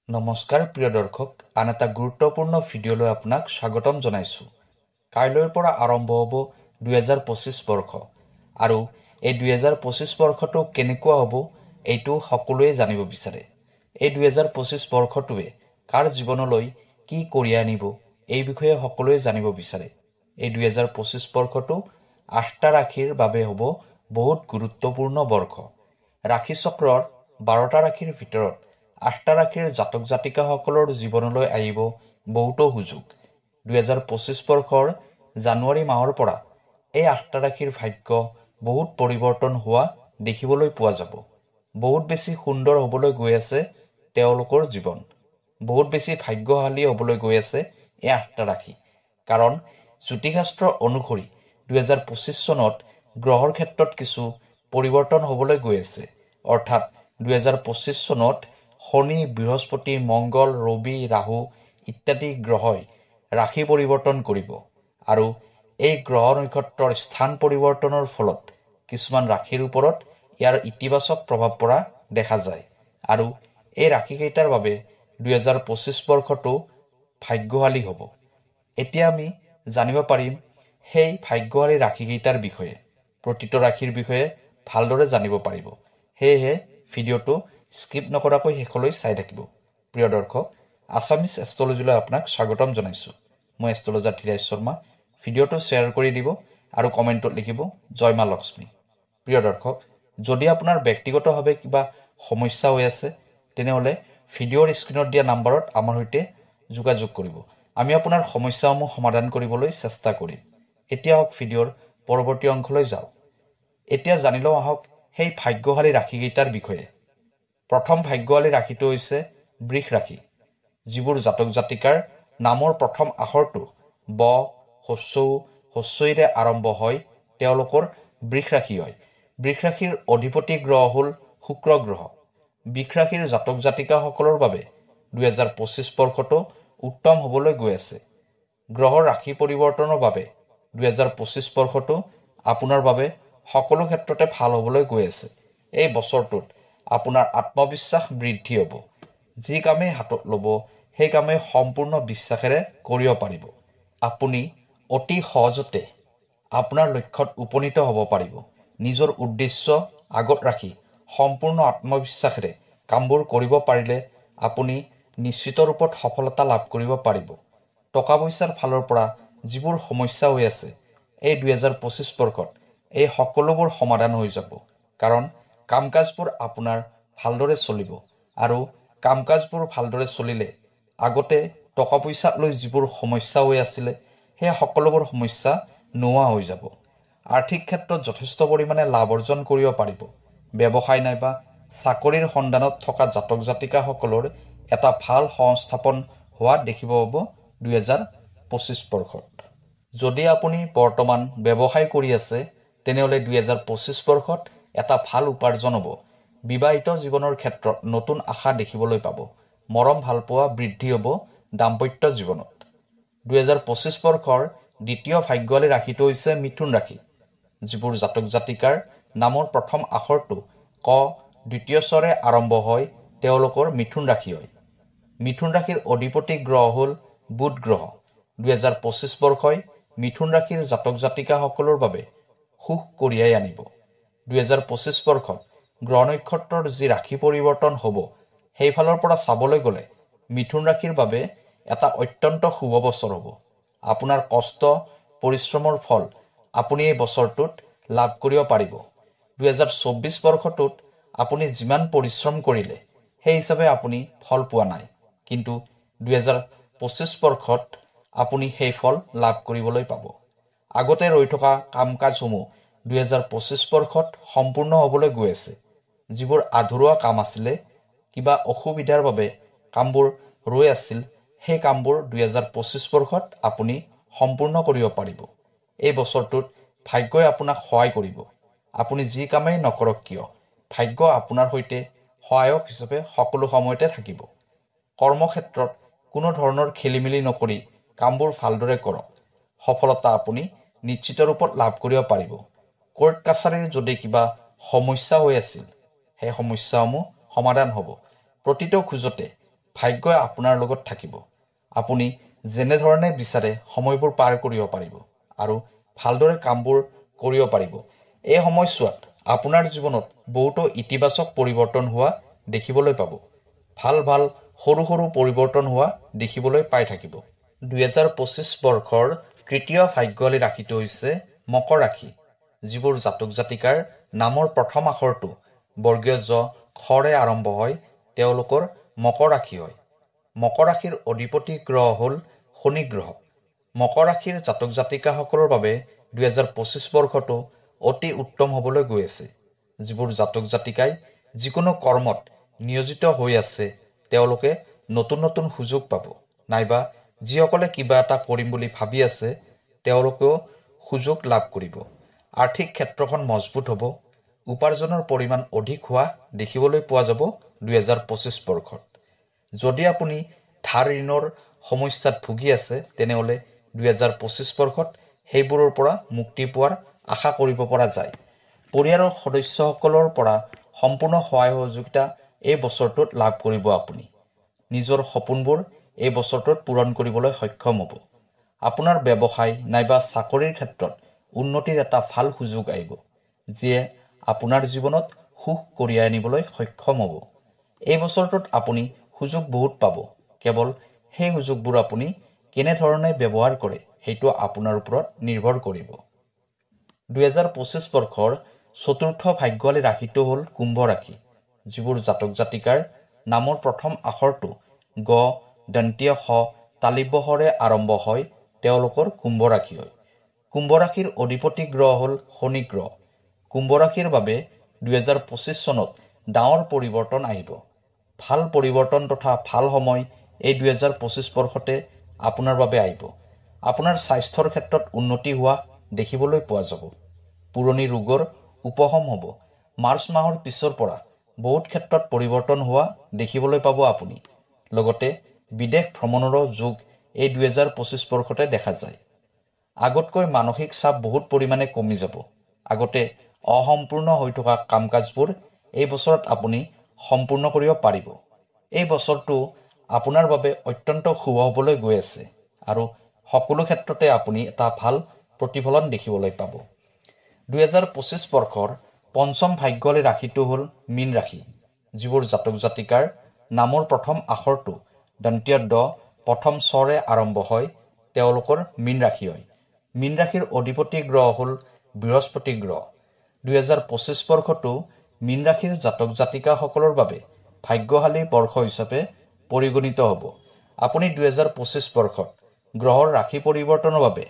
নমস্কাৰ প্ৰিয় দৰ্শক, আন এটা গুৰুত্বপূৰ্ণ ভিডিঅ'লৈ আপোনাক স্বাগতম জনাইছোঁ। কাইলৈৰ পৰা আৰম্ভ হ'ব 2025 বৰ্ষ আৰু এই 2025 বৰ্ষটো কেনেকুৱা হ'ব এইটো সকলোৱে জানিব বিচাৰে। এই 2025 বৰ্ষটোৱে কাৰ জীৱনলৈ কি কঢ়িয়াই আনিব এই বিষয়ে সকলোৱে জানিব বিচাৰে। এই 2025 বৰ্ষটো 8টা ৰাশিৰ বাবে হ'ব বহুত গুৰুত্বপূৰ্ণ বৰ্ষ। ৰাশি চক্ৰৰ 12টা ৰাশিৰ ভিতৰত 8টা ৰাশিৰ জাতক জাতিকাসকলৰ জীৱনলৈ আহিব বহুতো সুযোগ। 2025 বৰ্ষৰ জানুৱাৰী মাহৰ পৰা এই 8টা ৰাশিৰ ভাগ্য বহুত পৰিৱৰ্তন হোৱা দেখিবলৈ পোৱা যাব। বহুত বেছি সুন্দৰ হ'বলৈ গৈ আছে তেওঁলোকৰ জীৱন, বহুত বেছি ভাগ্যশালী হ'বলৈ গৈ আছে এই 8টা ৰাশি। কাৰণ জ্যোতিষশাস্ত্ৰ অনুসৰি 2025 চনত গ্ৰহৰ ক্ষেত্ৰত কিছু পৰিৱৰ্তন হ'বলৈ গৈ আছে। অৰ্থাৎ 2025 চনত শনি, বৃহস্পতি, মংগল, ৰবি, ৰাহু ইত্যাদি গ্ৰহই ৰাশি পৰিৱৰ্তন কৰিব আৰু এই গ্ৰহ নক্ষত্ৰৰ স্থান পৰিৱৰ্তনৰ ফলত কিছুমান ৰাশিৰ ওপৰত ইয়াৰ ইতিবাচক প্ৰভাৱ পৰা দেখা যায় আৰু এই ৰাশিকেইটাৰ বাবে 2025 বৰ্ষটো ভাগ্যশালী হ'ব। এতিয়া আমি জানিব পাৰিম সেই ভাগ্যশালী ৰাশিকেইটাৰ বিষয়ে। প্ৰতিটো ৰাশিৰ বিষয়ে ভালদৰে জানিব পাৰিব। সেয়েহে ভিডিঅ'টো স্কিপ নকৰাকৈ শেষলৈ চাই থাকিব। প্ৰিয় দৰ্শক, আছামিজ এষ্ট্ৰলজিলৈ আপোনাক স্বাগতম জনাইছোঁ। মই এষ্ট্ৰলজাৰ ধীৰাজ শৰ্মা। ভিডিঅ'টো শ্বেয়াৰ কৰি দিব আৰু কমেণ্টত লিখিব জয় মা লক্ষ্মী। প্ৰিয় দৰ্শক, যদি আপোনাৰ ব্যক্তিগতভাৱে কিবা সমস্যা হৈ আছে তেনেহ'লে ভিডিঅ'ৰ স্ক্ৰীণত দিয়া নাম্বাৰত আমাৰ সৈতে যোগাযোগ কৰিব। আমি আপোনাৰ সমস্যাসমূহ সমাধান কৰিবলৈ চেষ্টা কৰিম। এতিয়া হওক ভিডিঅ'ৰ পৰৱৰ্তী অংশলৈ যাওঁ। এতিয়া জানি লওঁ আহক সেই ভাগ্যশালী ৰাশিকেইটাৰ বিষয়ে। প্ৰথম ভাগ্যশালী ৰাশিটো হৈছে বৃষ ৰাশি। যিবোৰ জাতক জাতিকাৰ নামৰ প্ৰথম আখৰটো ব, হস্ৰইৰে আৰম্ভ হয় তেওঁলোকৰ বৃষ ৰাশি হয়। বৃষ ৰাশিৰ অধিপতি গ্ৰহ হ'ল শুক্ৰ গ্ৰহ। বৃষ ৰাশিৰ জাতক জাতিকাসকলৰ বাবে 2025 বৰ্ষটো উত্তম হ'বলৈ গৈ আছে। গ্ৰহৰ ৰাশি পৰিৱৰ্তনৰ বাবে 2025 বৰ্ষটো আপোনাৰ বাবে সকলো ক্ষেত্ৰতে ভাল হ'বলৈ গৈ আছে। এই বছৰটোত আপোনাৰ আত্মবিশ্বাস বৃদ্ধি হ'ব। যি কামেই হাতত ল'ব সেই কামেই সম্পূৰ্ণ বিশ্বাসেৰে কৰিব পাৰিব। আপুনি অতি সহজতে আপোনাৰ লক্ষ্যত উপনীত হ'ব পাৰিব। নিজৰ উদ্দেশ্য আগত ৰাখি সম্পূৰ্ণ আত্মবিশ্বাসেৰে কামবোৰ কৰিব পাৰিলে আপুনি নিশ্চিত ৰূপত সফলতা লাভ কৰিব পাৰিব। টকা পইচাৰ ফালৰ পৰা যিবোৰ সমস্যা হৈ আছে এই 2025 বৰ্ষত এই সকলোবোৰ সমাধান হৈ যাব। কাৰণ কাম কাজবোৰ আপোনাৰ ভালদৰে চলিব আৰু কাম কাজবোৰ ভালদৰে চলিলে আগতে টকা পইচাক লৈ যিবোৰ সমস্যা হৈ আছিলে সেই সকলোবোৰ সমস্যা নোহোৱা হৈ যাব। আৰ্থিক ক্ষেত্ৰত যথেষ্ট পৰিমাণে লাভ অৰ্জন কৰিব পাৰিব। ব্যৱসায় নাইবা চাকৰিৰ সন্ধানত থকা জাতক জাতিকাসকলৰ এটা ভাল সংস্থাপন হোৱা দেখিব পাব 2025 বৰ্ষত। যদি আপুনি বৰ্তমান ব্যৱসায় কৰি আছে তেনেহ'লে 2025 বৰ্ষত এটা ভাল উপাৰ্জন হ'ব। বিবাহিত জীৱনৰ ক্ষেত্ৰত নতুন আশা দেখিবলৈ পাব। মৰম ভালপোৱা বৃদ্ধি হ'ব দাম্পত্য জীৱনত। 2025 বৰ্ষৰ দ্বিতীয় ভাগ্যশালী ৰাশিটো হৈছে মিথুন ৰাশি। যিবোৰ জাতক জাতিকাৰ নামৰ প্ৰথম আখৰটো ক, দ্বিতীয় স্বৰে আৰম্ভ হয় তেওঁলোকৰ মিথুন ৰাশি হয়। মিথুন ৰাশিৰ অধিপতি গ্ৰহ হ'ল বুধ গ্ৰহ। 2025 বৰ্ষই মিথুন ৰাশিৰ জাতক জাতিকাসকলৰ বাবে সুখ কঢ়িয়াই আনিব। 2025 বৰ্ষত গ্ৰহ নক্ষত্ৰৰ যি ৰাশি পৰিৱৰ্তন হ'ব সেইফালৰ পৰা চাবলৈ গ'লে মিথুন ৰাশিৰ বাবে এটা অত্যন্ত শুভ বছৰ হ'ব। আপোনাৰ কষ্ট পৰিশ্ৰমৰ ফল আপুনি এই বছৰটোত লাভ কৰিব পাৰিব। 2024 বৰ্ষটোত আপুনি যিমান পৰিশ্ৰম কৰিলে সেই হিচাপে আপুনি ফল পোৱা নাই, কিন্তু 2025 বৰ্ষত আপুনি সেই ফল লাভ কৰিবলৈ পাব। আগতে ৰৈ থকা কাম কাজসমূহ 2025 বৰ্ষত সম্পূৰ্ণ হ'বলৈ গৈ আছে। যিবোৰ আধৰুৱা কাম আছিলে, কিবা অসুবিধাৰ বাবে কামবোৰ ৰৈ আছিল, সেই কামবোৰ 2025 বৰ্ষত আপুনি সম্পূৰ্ণ কৰিব পাৰিব। এই বছৰটোত ভাগ্যই আপোনাক সহায় কৰিব। আপুনি যি কামেই নকৰক কিয় ভাগ্য আপোনাৰ সৈতে সহায়ক হিচাপে সকলো সময়তে থাকিব। কৰ্মক্ষেত্ৰত কোনো ধৰণৰ খেলিমেলি নকৰি কামবোৰ ভালদৰে কৰক। সফলতা আপুনি নিশ্চিত ৰূপত লাভ কৰিব পাৰিব। কোৰ্ট কাছাৰীৰ যদি কিবা সমস্যা হৈ আছিল সেই সমস্যাসমূহ সমাধান হ'ব। প্ৰতিটো খোজতে ভাগ্যই আপোনাৰ লগত থাকিব। আপুনি যেনেধৰণে বিচাৰে সময়বোৰ পাৰ কৰিব পাৰিব আৰু ভালদৰে কামবোৰ কৰিব পাৰিব। এই সময়ছোৱাত আপোনাৰ জীৱনত বহুতো ইতিবাচক পৰিৱৰ্তন হোৱা দেখিবলৈ পাব। ভাল ভাল সৰু সৰু পৰিৱৰ্তন হোৱা দেখিবলৈ পাই থাকিব। 2025 বৰ্ষৰ তৃতীয় ভাগ্যশালী ৰাশিটো হৈছে মকৰ ৰাশি, যিবোৰ জাতক জাতিকাৰ নামৰ প্ৰথম আখৰটো বৰ্গীয় জ খৰে আৰম্ভ হয়, তেওঁলোকৰ মকৰ ৰাশি হয়। মকৰ ৰাশিৰ অধিপতি গ্ৰহ হ'ল শনি গ্ৰহ। মকৰ ৰাশিৰ জাতক জাতিকাসকলৰ বাবে 2025 বৰ্ষটো অতি উত্তম হ'বলৈ গৈ আছে। যিবোৰ জাতক জাতিকাই যিকোনো কৰ্মত নিয়োজিত হৈ আছে, তেওঁলোকে নতুন নতুন সুযোগ পাব, নাইবা যিসকলে কিবা এটা কৰিম বুলি ভাবি আছে, তেওঁলোকেও সুযোগ লাভ কৰিব। আৰ্থিক ক্ষেত্ৰখন মজবুত হ'ব, উপাৰ্জনৰ পৰিমাণ অধিক হোৱা দেখিবলৈ পোৱা যাব 2025 বৰ্ষত। যদি আপুনি ধাৰ ঋণৰ সমস্যাত ভুগি আছে, তেনেহ'লে 2025 বৰ্ষত সেইবোৰৰ পৰা মুক্তি পোৱাৰ আশা কৰিব পৰা যায়। পৰিয়ালৰ সদস্যসকলৰ পৰা সম্পূৰ্ণ সহায় সহযোগিতা এই বছৰটোত লাভ কৰিব। আপুনি নিজৰ সপোনবোৰ এই বছৰটোত পূৰণ কৰিবলৈ সক্ষম হ'ব। আপোনাৰ ব্যৱসায় নাইবা চাকৰিৰ ক্ষেত্ৰত উন্নতিৰ এটা ভাল সুযোগ আহিব, যিয়ে আপোনাৰ জীৱনত সুখ কঢ়িয়াই আনিবলৈ সক্ষম হ'ব। এই বছৰটোত আপুনি সুযোগ বহুত পাব। কেৱল সেই সুযোগবোৰ আপুনি কেনেধৰণে ব্যৱহাৰ কৰে সেইটো আপোনাৰ ওপৰত নিৰ্ভৰ কৰিব। 2025 বৰ্ষৰ চতুৰ্থ ভাগ্যশালী ৰাশিটো হ'ল কুম্ভ ৰাশি, যিবোৰ জাতক জাতিকাৰ নামৰ প্ৰথম আখৰটো গ দন্তীয় শ তালিব্য শৰে আৰম্ভ হয়, তেওঁলোকৰ কুম্ভ ৰাশি হয়। কুম্ভ ৰাশিৰ অধিপতি গ্ৰহ হ'ল শনি গ্ৰহ। কুম্ভ ৰাশিৰ বাবে 2025 চনত ডাঙৰ পৰিৱৰ্তন আহিব। ভাল পৰিৱৰ্তন তথা ভাল সময় এই 2025 বৰ্ষতে আপোনাৰ বাবে আহিব। আপোনাৰ স্বাস্থ্যৰ ক্ষেত্ৰত উন্নতি হোৱা দেখিবলৈ পোৱা যাব। পুৰণি ৰোগৰ উপশম হ'ব। মাৰ্চ মাহৰ পিছৰ পৰা বহুত ক্ষেত্ৰত পৰিৱৰ্তন হোৱা দেখিবলৈ পাব আপুনি। লগতে বিদেশ ভ্ৰমণৰো যোগ এই 2025 বৰ্ষতে দেখা যায়। আগতকৈ মানসিক চাপ বহুত পৰিমাণে কমি যাব। আগতে অসম্পূৰ্ণ হৈ থকা কাম কাজবোৰ এই বছৰত আপুনি সম্পূৰ্ণ কৰিব পাৰিব। এই বছৰটো আপোনাৰ বাবে অত্যন্ত শুভ হ'বলৈ গৈ আছে আৰু সকলো ক্ষেত্ৰতে আপুনি এটা ভাল প্ৰতিফলন দেখিবলৈ পাব। 2025 বৰ্ষৰ পঞ্চম ভাগ্যশালী ৰাশিটো হ'ল মীন ৰাশি, যিবোৰ জাতক জাতিকাৰ নামৰ প্ৰথম আখৰটো দন্তীয় দ প্ৰথম স্বৰে আৰম্ভ হয়, তেওঁলোকৰ মীন ৰাশি হয়। মীন ৰাশিৰ অধিপতি গ্ৰহ হ'ল বৃহস্পতি গ্ৰহ। 2025 বৰ্ষটো মীন ৰাশিৰ জাতক জাতিকাসকলৰ বাবে ভাগ্যশালী বৰ্ষ হিচাপে পৰিগণিত হ'ব। আপুনি 2025 বৰ্ষত গ্ৰহৰ ৰাশি পৰিৱৰ্তনৰ বাবে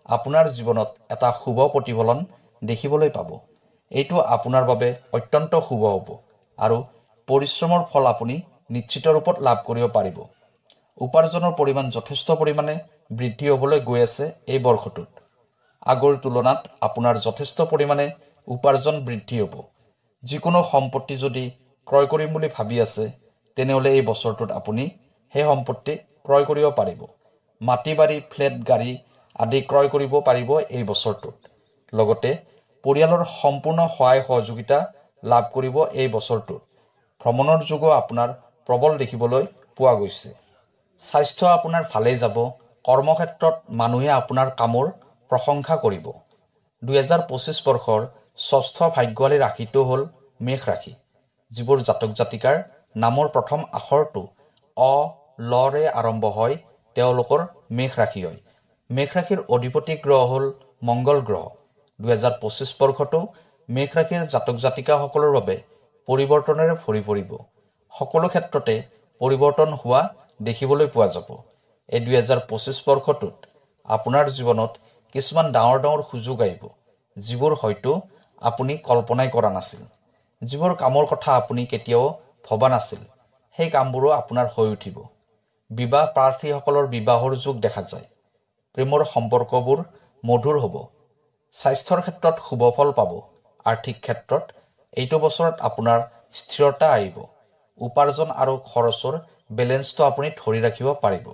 আপোনাৰ জীৱনত এটা শুভ প্ৰতিফলন দেখিবলৈ পাব। এইটো আপোনাৰ বাবে অত্যন্ত শুভ হ'ব আৰু পৰিশ্ৰমৰ ফল আপুনি নিশ্চিত ৰূপত লাভ কৰিব পাৰিব। উপাৰ্জনৰ পৰিমাণ যথেষ্ট পৰিমাণে বৃদ্ধি হ'বলৈ গৈ আছে এই বৰ্ষটোত। আগৰ তুলনাত আপোনাৰ যথেষ্ট পৰিমাণে উপাৰ্জন বৃদ্ধি হ'ব। যিকোনো সম্পত্তি যদি ক্ৰয় কৰিম বুলি ভাবি আছে, তেনেহ'লে এই বছৰটোত আপুনি সেই সম্পত্তি ক্ৰয় কৰিব পাৰিব। মাটি বাৰী, ফ্লেট, গাড়ী আদি ক্ৰয় কৰিব পাৰিব এই বছৰটোত। লগতে পৰিয়ালৰ সম্পূৰ্ণ সহায় সহযোগিতা লাভ কৰিব এই বছৰটোত। ভ্ৰমণৰ যোগো আপোনাৰ প্ৰবল দেখিবলৈ পোৱা গৈছে। স্বাস্থ্য আপোনাৰ ভালেই যাব। কৰ্মক্ষেত্ৰত মানুহে আপোনাৰ কামৰ প্ৰশংসা কৰিব। 2025 বৰ্ষৰ ষষ্ঠ ভাগ্যশালী ৰাশিটো হ'ল মেষ ৰাশি, যিবোৰ জাতক জাতিকাৰ নামৰ প্ৰথম আখৰটো অ লৰে আৰম্ভ হয়, তেওঁলোকৰ মেষ ৰাশি হয়। মেষ ৰাশিৰ অধিপতি গ্ৰহ হ'ল মংগল গ্ৰহ। 2025 বৰ্ষটো মেষ ৰাশিৰ জাতক জাতিকাসকলৰ বাবে পৰিৱৰ্তনেৰে ভৰি পৰিব। সকলো ক্ষেত্ৰতে পৰিৱৰ্তন হোৱা দেখিবলৈ পোৱা যাব। এই 2025 বৰ্ষটোত আপোনাৰ জীৱনত কিছুমান ডাঙৰ ডাঙৰ সুযোগ আহিব, যিবোৰ হয়তো আপুনি কল্পনাই কৰা নাছিল। যিবোৰ কামৰ কথা আপুনি কেতিয়াও ভবা নাছিল, সেই কামবোৰো আপোনাৰ হৈ উঠিব। বিবাহ প্ৰাৰ্থীসকলৰ বিবাহৰ যোগ দেখা যায়। প্ৰেমৰ সম্পৰ্কবোৰ মধুৰ হ'ব। স্বাস্থ্যৰ ক্ষেত্ৰত শুভ ফল পাব। আৰ্থিক ক্ষেত্ৰত এইটো বছৰত আপোনাৰ স্থিৰতা আহিব। উপাৰ্জন আৰু খৰচৰ বেলেঞ্চটো আপুনি ধৰি ৰাখিব পাৰিব।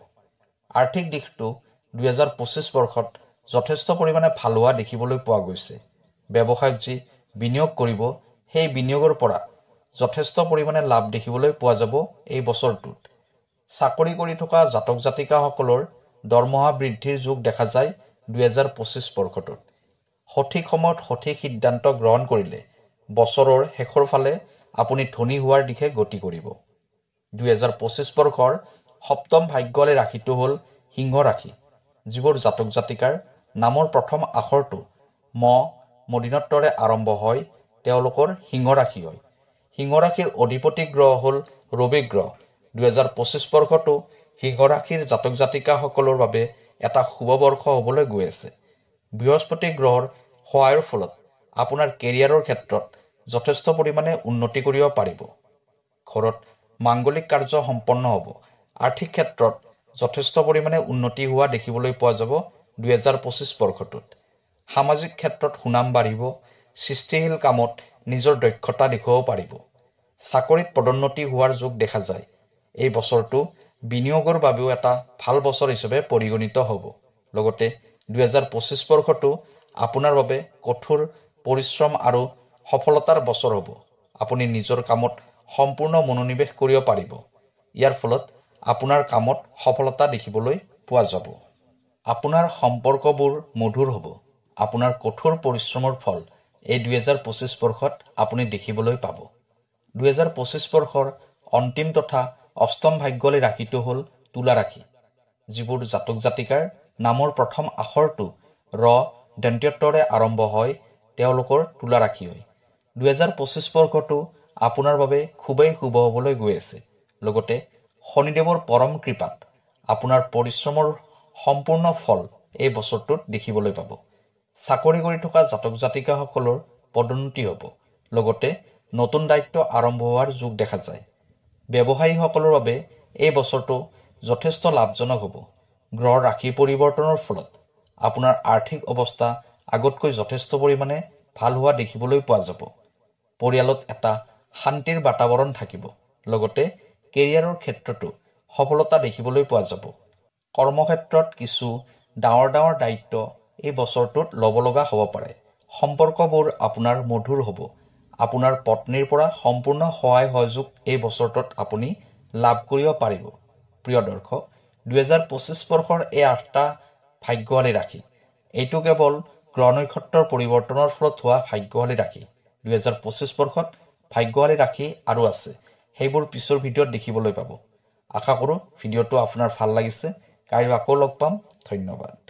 আৰ্থিক দিশটো 2025 বৰ্ষত যথেষ্ট পৰিমাণে ভাল হোৱা দেখিবলৈ পোৱা গৈছে। ব্যৱসায়ত যি বিনিয়োগ কৰিব, সেই বিনিয়োগৰ পৰা যথেষ্ট পৰিমাণে লাভ দেখিবলৈ পোৱা যাব এই বছৰটোত। চাকৰি কৰি থকা জাতক জাতিকাসকলৰ দৰমহা বৃদ্ধিৰ যোগ দেখা যায় 2025 বৰ্ষটোত। সঠিক সময়ত সঠিক সিদ্ধান্ত গ্ৰহণ কৰিলে বছৰৰ শেষৰ ফালে আপুনি ধনী হোৱাৰ দিশে গতি কৰিব। 2025 বৰ্ষৰ সপ্তম ভাগ্যৱালী ৰাশিটো হ'ল সিংহ ৰাশি। যিবোৰ জাতক জাতিকাৰ নামৰ প্ৰথম আখৰটো মদিনৰ দৰে আৰম্ভ হয় তেওঁলোকৰ সিংহ ৰাশি হয়। সিংহ ৰাশিৰ অধিপতি গ্ৰহ হ'ল ৰবি গ্ৰহ। 2025 বৰ্ষটো সিংহ ৰাশিৰ জাতক জাতিকাসকলৰ বাবে এটা শুভ বৰ্ষ হ'বলৈ গৈ আছে। বৃহস্পতি গ্ৰহৰ সহায়ৰ ফলত আপোনাৰ কেৰিয়াৰৰ ক্ষেত্ৰত যথেষ্ট পৰিমাণে উন্নতি কৰিব পাৰিব। ঘৰত মাংগলিক কাৰ্য সম্পন্ন হ'ব। আৰ্থিক ক্ষেত্ৰত যথেষ্ট পৰিমাণে উন্নতি হোৱা দেখিবলৈ পোৱা যাব 2025 বৰ্ষটোত। সামাজিক ক্ষেত্ৰত সুনাম বাঢ়িব। সৃষ্টিশীল কামত নিজৰ দক্ষতা দেখুৱাব পাৰিব। চাকৰিত পদোন্নতি হোৱাৰ যোগ দেখা যায়। এই বছৰটো বিনিয়োগৰ বাবেও এটা ভাল বছৰ হিচাপে পৰিগণিত হ'ব। লগতে 2025 বৰ্ষটো আপোনাৰ বাবে কঠোৰ পৰিশ্ৰম আৰু সফলতাৰ বছৰ হ'ব। আপুনি নিজৰ কামত সম্পূৰ্ণ মনোনিৱেশ কৰিব পাৰিব। ইয়াৰ ফলত আপোনাৰ কামত সফলতা দেখিবলৈ পোৱা যাব। আপোনাৰ সম্পৰ্কবোৰ মধুৰ হ'ব। আপোনাৰ কঠোৰ পৰিশ্ৰমৰ ফল এই 2025 বৰ্ষত আপুনি দেখিবলৈ পাব। 2025 বৰ্ষৰ অন্তিম তথা অষ্টম ভাগ্যৱালী ৰাশিটো হ'ল তুলা ৰাশি। যিবোৰ জাতক জাতিকাৰ নামৰ প্ৰথম আখৰটো দৰে আৰম্ভ হয় তেওঁলোকৰ তুলা ৰাশি হয়। 2025 বৰ্ষটো আপোনাৰ বাবে খুবেই শুভ হ'বলৈ গৈ আছে। লগতে শনিদেৱৰ পৰম কৃপাত আপোনাৰ পৰিশ্ৰমৰ সম্পূৰ্ণ ফল এই বছৰটোত দেখিবলৈ পাব। চাকৰি কৰি থকা জাতক জাতিকাসকলৰ পদোন্নতি হ'ব। লগতে নতুন দায়িত্ব আৰম্ভ হোৱাৰ যোগ দেখা যায়। ব্যৱসায়ীসকলৰ বাবে এই বছৰটো যথেষ্ট লাভজনক হ'ব। গ্ৰহৰ ৰাশি পৰিৱৰ্তনৰ ফলত আপোনাৰ আৰ্থিক অৱস্থা আগতকৈ যথেষ্ট পৰিমাণে ভাল হোৱা দেখিবলৈ পোৱা যাব। পৰিয়ালত এটা শান্তিৰ বাতাৱৰণ থাকিব। লগতে কেৰিয়াৰৰ ক্ষেত্ৰতো সফলতা দেখিবলৈ পোৱা যাব। কৰ্মক্ষেত্ৰত কিছু ডাঙৰ দায়িত্ব এই বছৰটোত ল'ব লগা হ'ব পাৰে। সম্পৰ্কবোৰ আপোনাৰ মধুৰ হ'ব। আপোনাৰ পত্নীৰ পৰা সম্পূৰ্ণ সহায় সহযোগ এই বছৰটোত আপুনি লাভ কৰিব পাৰিব। প্ৰিয় দৰ্শক, 2025 বৰ্ষৰ এই 8টা ভাগ্যৱালী ৰাশি। এইটো কেৱল গ্ৰহ নক্ষত্ৰৰ পৰিৱৰ্তনৰ ফলত হোৱা ভাগ্যৱালী ৰাশি। 2025 বৰ্ষত ভাগ্যৱালী ৰাশি আৰু আছে। সেইবোৰ পিছৰ ভিডিঅ'ত দেখিবলৈ পাব। আশা কৰোঁ ভিডিঅ'টো আপোনাৰ ভাল লাগিছে। কাইলৈ আকৌ লগ পাম। ধন্যবাদ।